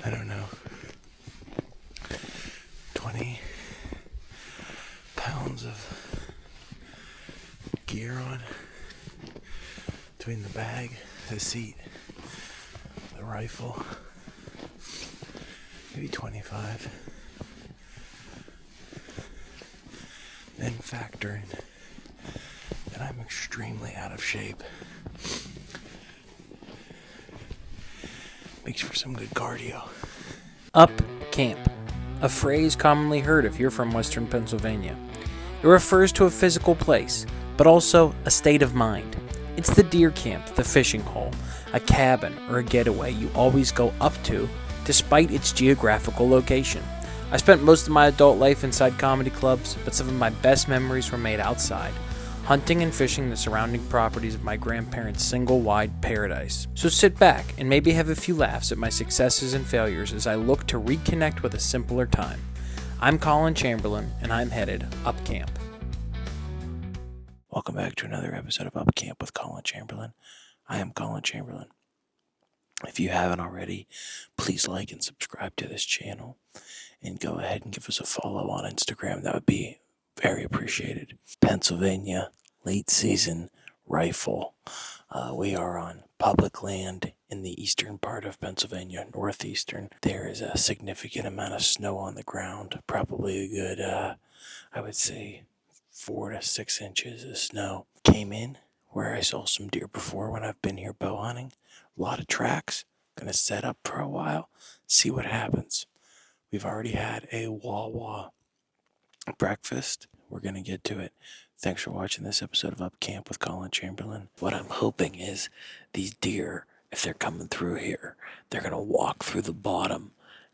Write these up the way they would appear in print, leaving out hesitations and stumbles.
I don't know, 20 pounds of gear on between the bag, the seat, the rifle, maybe 25. Then factor in that I'm extremely out of shape. Makes for some good cardio. Up camp, a phrase commonly heard if you're from Western Pennsylvania. It refers to a physical place, but also a state of mind. It's the deer camp, the fishing hole, a cabin, or a getaway you always go up to, despite its geographical location. I spent most of my adult life inside comedy clubs, but some of my best memories were made outside, hunting and fishing the surrounding properties of my grandparents' single-wide paradise. So sit back and maybe have a few laughs at my successes and failures as I look to reconnect with a simpler time. I'm Collin Chamberlin, and I'm headed up camp. Welcome back to another episode of Up Camp with Collin Chamberlin. I am Collin Chamberlin. If you haven't already, please like and subscribe to this channel, and go ahead and give us a follow on Instagram. That would be very appreciated. Pennsylvania, late season rifle. We are on public land in the eastern part of Pennsylvania, northeastern. There is a significant amount of snow on the ground, probably a good, I would say, 4 to 6 inches of snow. Came in where I saw some deer before when I've been here bow hunting. A lot of tracks. Gonna set up for a while, see what happens. We've already had a Wawa breakfast. We're going to get to it. Thanks for watching this episode of Up Camp with Collin Chamberlin. What I'm hoping is these deer, if they're coming through here, they're going to walk through the bottom,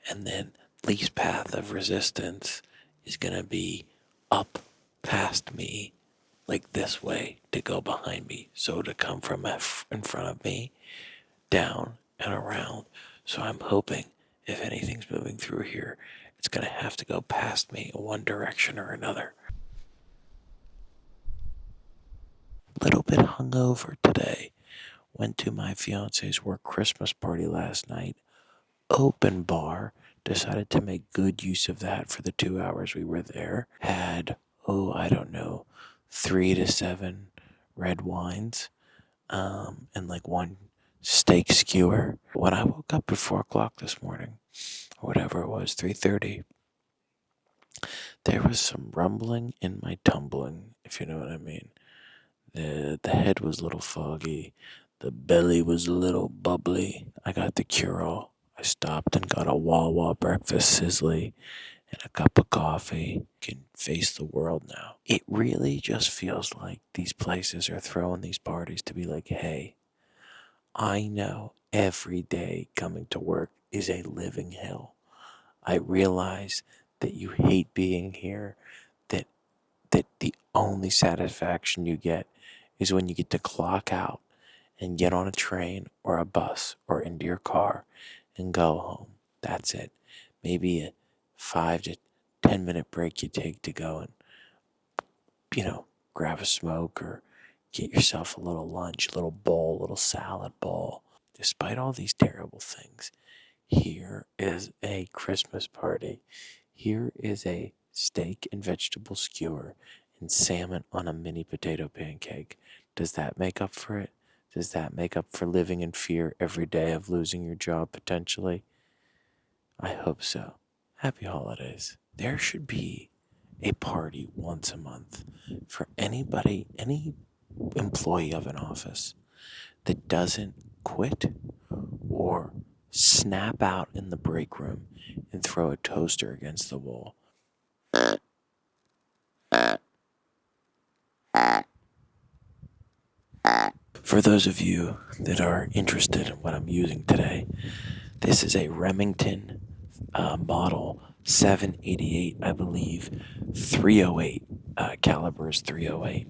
and then least path of resistance is going to be up past me, like this way, to go behind me. So to come from in front of me, down and around. So I'm hoping if anything's moving through here, it's going to have to go past me in one direction or another. Little bit hungover today. Went to my fiance's work Christmas party last night. Open bar. Decided to make good use of that for the 2 hours we were there. Had, 3 to 7 red wines, and like one steak skewer. When I woke up at 4 o'clock this morning, or whatever it was, 3:30, there was some rumbling in my tumbling, if you know what I mean. The head was a little foggy. The belly was a little bubbly. I got the cure-all. I stopped and got a Wawa breakfast sizzly and a cup of coffee. Can face the world now. It really just feels like these places are throwing these parties to be like, hey, I know every day coming to work is a living hell. I realize that you hate being here, that the only satisfaction you get is when you get to clock out and get on a train or a bus or into your car and go home. That's it. Maybe a 5 to 10 minute break you take to go and, grab a smoke or get yourself a little lunch, a little bowl, a little salad bowl. Despite all these terrible things, here is a Christmas party. Here is a steak and vegetable skewer and salmon on a mini potato pancake. Does that make up for it? Does that make up for living in fear every day of losing your job potentially? I hope so. Happy holidays. There should be a party once a month for anybody, any employee of an office that doesn't quit or snap out in the break room and throw a toaster against the wall. For those of you that are interested in what I'm using today, this is a Remington model 788, I believe, 308, caliber is 308.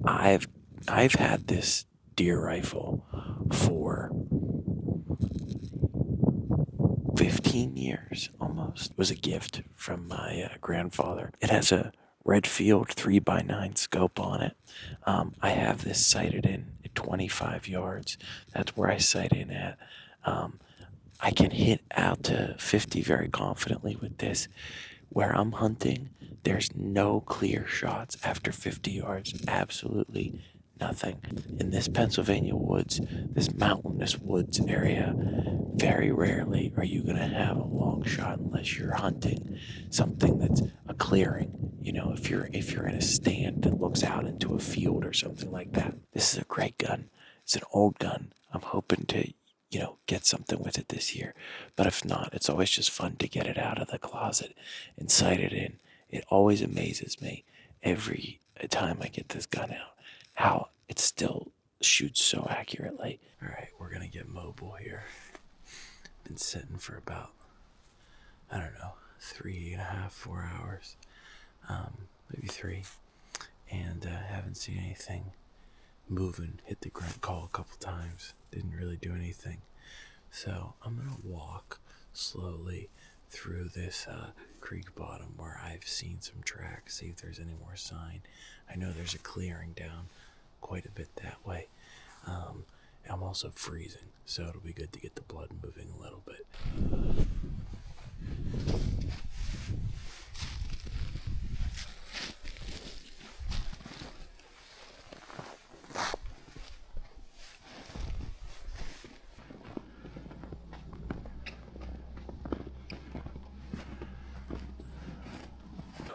I've had this deer rifle for 15 years almost. It was a gift from my grandfather. It has a Redfield 3x9 scope on it. I have this sighted in at 25 yards. That's where I sight in at. I can hit out to 50 very confidently with this. Where I'm hunting, there's no clear shots after 50 yards. Absolutely nothing. In this Pennsylvania woods, this mountainous woods area, very rarely are you going to have a long shot unless you're hunting something that's a clearing. You know, if you're in a stand that looks out into a field or something like that. This is a great gun. It's an old gun. I'm hoping to, get something with it this year. But if not, it's always just fun to get it out of the closet and sight it in. It always amazes me every time I get this gun out how it still shoots so accurately. All right, we're going to get mobile here. Been sitting for about, 3.5, 4 hours, maybe 3, and haven't seen anything moving. Hit the grunt call a couple times, didn't really do anything. So I'm gonna walk slowly through this creek bottom where I've seen some tracks, see if there's any more sign. I know there's a clearing down quite a bit that way. I'm also freezing, so it'll be good to get the blood moving a little bit.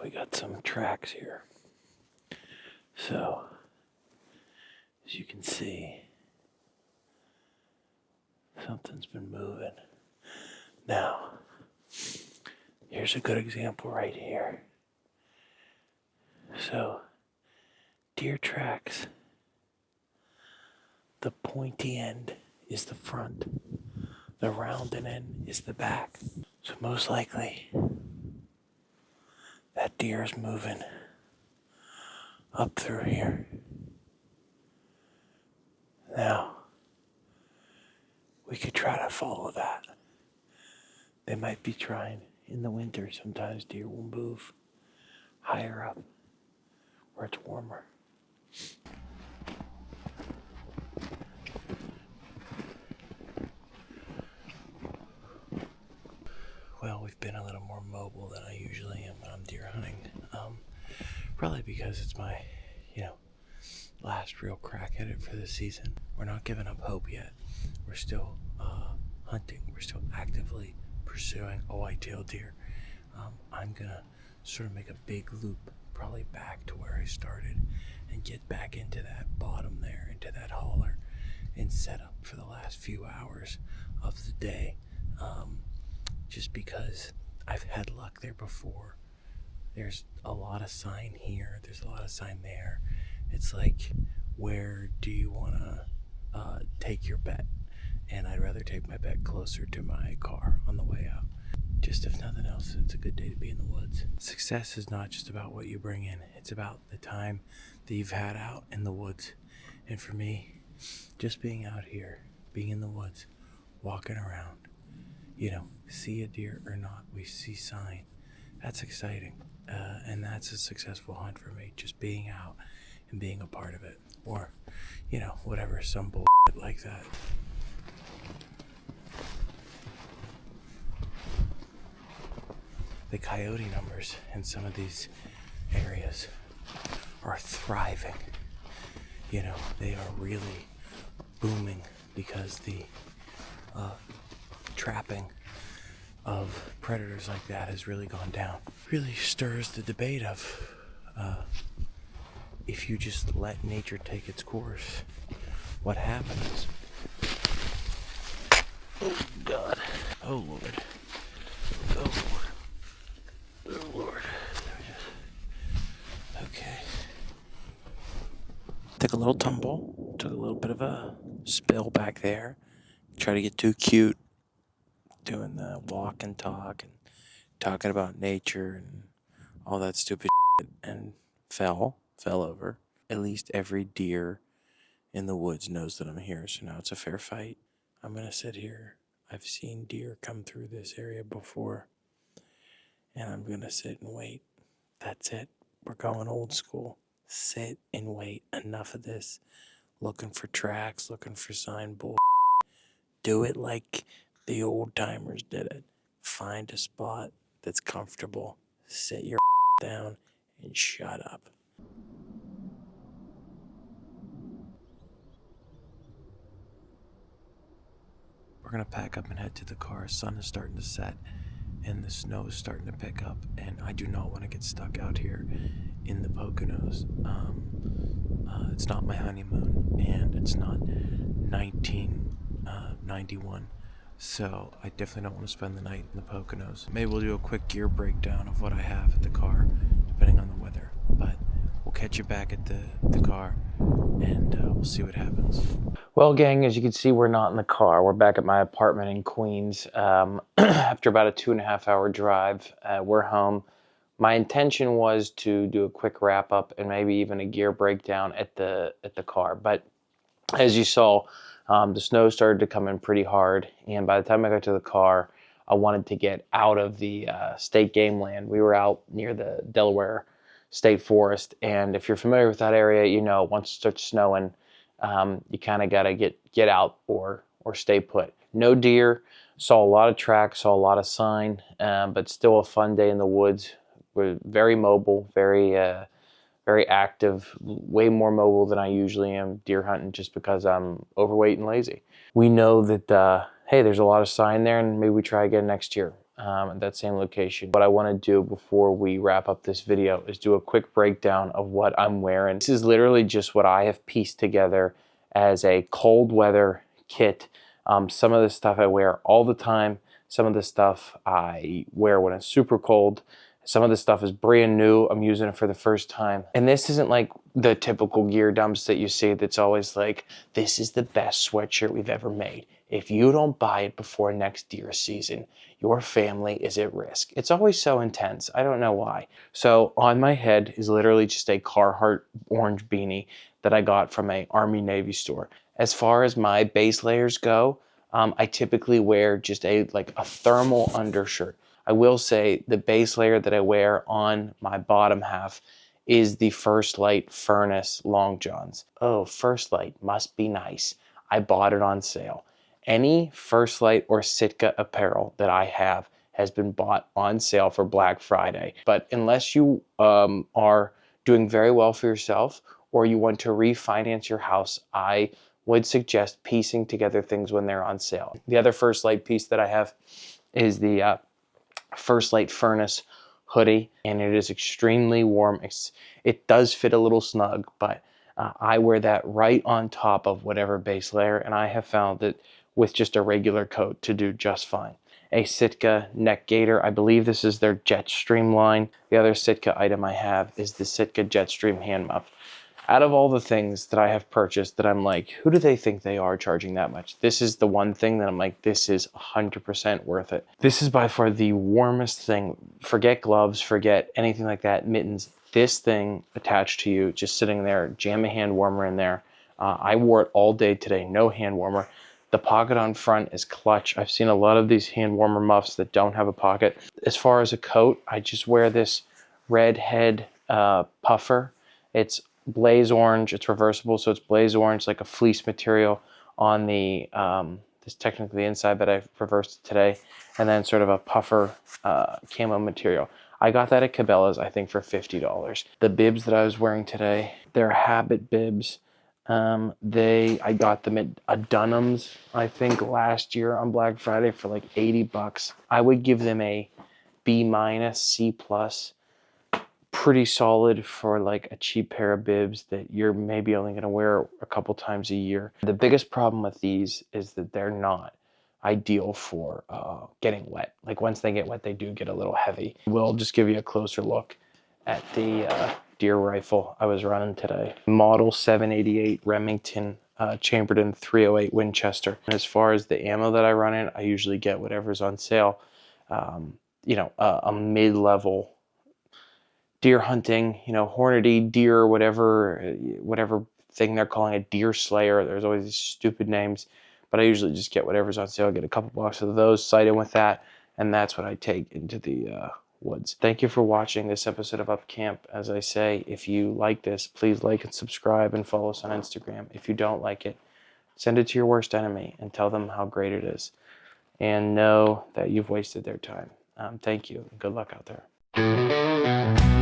We got some tracks here. So, as you can see, something's been moving. Now, here's a good example right here. So, deer tracks, the pointy end is the front, the rounded end is the back. So most likely, that deer is moving up through here. Now, we could try to follow that. They might be trying in the winter. Sometimes deer will move higher up where it's warmer. Well, we've been a little more mobile than I usually am when I'm deer hunting. Probably because it's my, last real crack at it for the season. We're not giving up hope yet. We're still hunting. We're still actively pursuing a whitetail deer. I'm gonna sort of make a big loop, probably back to where I started, and get back into that bottom there, into that holler, and set up for the last few hours of the day. Just because I've had luck there before. There's a lot of sign here. There's a lot of sign there. It's like, where do you want to take your bet? And I'd rather take my bet closer to my car on the way out. Just if nothing else, it's a good day to be in the woods. Success is not just about what you bring in. It's about the time that you've had out in the woods. And for me, just being out here, being in the woods, walking around, see a deer or not, we see sign. That's exciting. And that's a successful hunt for me, just being out and being a part of it. Or, whatever, some bullshit like that. The coyote numbers in some of these areas are thriving. They are really booming because the trapping of predators like that has really gone down. Really stirs the debate of if you just let nature take its course, what happens? Oh God. Oh Lord. Oh Lord. Oh Lord. Okay. Took a little tumble. Took a little bit of a spill back there. Try to get too cute doing the walk and talk and talking about nature and all that stupid shit, and fell over. At least every deer in the woods knows that I'm here, so now it's a fair fight. I'm gonna sit here. I've seen deer come through this area before, and I'm gonna sit and wait. That's it. We're going old school. Sit and wait. Enough of this looking for tracks, looking for sign bull. Do it like The old timers did it. Find a spot that's comfortable, sit your down, and shut up. We're gonna pack up and head to the car. Sun is starting to set and the snow is starting to pick up, and I do not want to get stuck out here in the Poconos. It's not my honeymoon, and it's not 1991, so I definitely don't want to spend the night in the Poconos. Maybe we'll do a quick gear breakdown of what I have at the car, depending on the weather, but we'll catch you back at the car, and we'll see what happens. Well, gang, as you can see, we're not in the car. We're back at my apartment in Queens. After about a 2.5-hour drive, we're home. My intention was to do a quick wrap up and maybe even a gear breakdown at the car. But as you saw, the snow started to come in pretty hard. And by the time I got to the car, I wanted to get out of the state game land. We were out near the Delaware State Forest. And if you're familiar with that area, you know, once it starts snowing, you kind of got to get out or stay put. No deer, saw a lot of tracks, saw a lot of sign, but still a fun day in the woods. We're very mobile, very active, way more mobile than I usually am deer hunting just because I'm overweight and lazy. We know that, hey, there's a lot of sign there and maybe we try again next year at that same location. What I want to do before we wrap up this video is do a quick breakdown of what I'm wearing. This is literally just what I have pieced together as a cold weather kit. Some of the stuff I wear all the time. Some of the stuff I wear when it's super cold. Some of the stuff is brand new. I'm using it for the first time. And this isn't like the typical gear dumps that you see that's always like, this is the best sweatshirt we've ever made. If you don't buy it before next deer season, your family is at risk. It's always so intense. I don't know why. So on my head is literally just a Carhartt orange beanie that I got from a Army Navy store. As far as my base layers go, I typically wear just a thermal undershirt. I will say the base layer that I wear on my bottom half is the First Lite Furnace Long Johns. Oh, First Lite must be nice. I bought it on sale. Any First Lite or Sitka apparel that I have has been bought on sale for Black Friday. But unless you are doing very well for yourself or you want to refinance your house, I would suggest piecing together things when they're on sale. The other First Lite piece that I have is the First Lite Furnace hoodie, and it is extremely warm. It does fit a little snug, but I wear that right on top of whatever base layer, and I have found that with just a regular coat to do just fine. A Sitka neck gaiter. I believe this is their Jetstream line. The other Sitka item I have is the Sitka Jetstream hand muff. Out of all the things that I have purchased that I'm like, who do they think they are charging that much? This is the one thing that I'm like, this is 100% worth it. This is by far the warmest thing. Forget gloves, forget anything like that, mittens. This thing attached to you, just sitting there, jam a hand warmer in there. I wore it all day today, no hand warmer. The pocket on front is clutch. I've seen a lot of these hand warmer muffs that don't have a pocket. As far as a coat, I just wear this Redhead puffer. It's blaze orange. It's reversible, so it's blaze orange, like a fleece material on the this technically the inside, but I've reversed it today, and then sort of a puffer camo material. I got that at Cabela's, I think, for $50. The bibs that I was wearing today, they're Habit bibs. I got them at a Dunham's, I think, last year on Black Friday for like $80. I would give them a B-, C+. Pretty solid for like a cheap pair of bibs that you're maybe only going to wear a couple times a year. The biggest problem with these is that they're not ideal for getting wet. Like once they get wet, they do get a little heavy. We'll just give you a closer look at the deer rifle I was running today. Model 788 Remington Chamberlain 308 Winchester. And as far as the ammo that I run in, I usually get whatever's on sale. You know, a mid-level deer hunting, you know, Hornady, deer, whatever thing they're calling a deer slayer. There's always these stupid names, but I usually just get whatever's on sale. I get a couple boxes of those, sight in with that, and that's what I take into the woods. Thank you for watching this episode of Up Camp. As I say, if you like this, please like and subscribe and follow us on Instagram. If you don't like it, send it to your worst enemy and tell them how great it is. and know that you've wasted their time. Thank you. Good luck out there.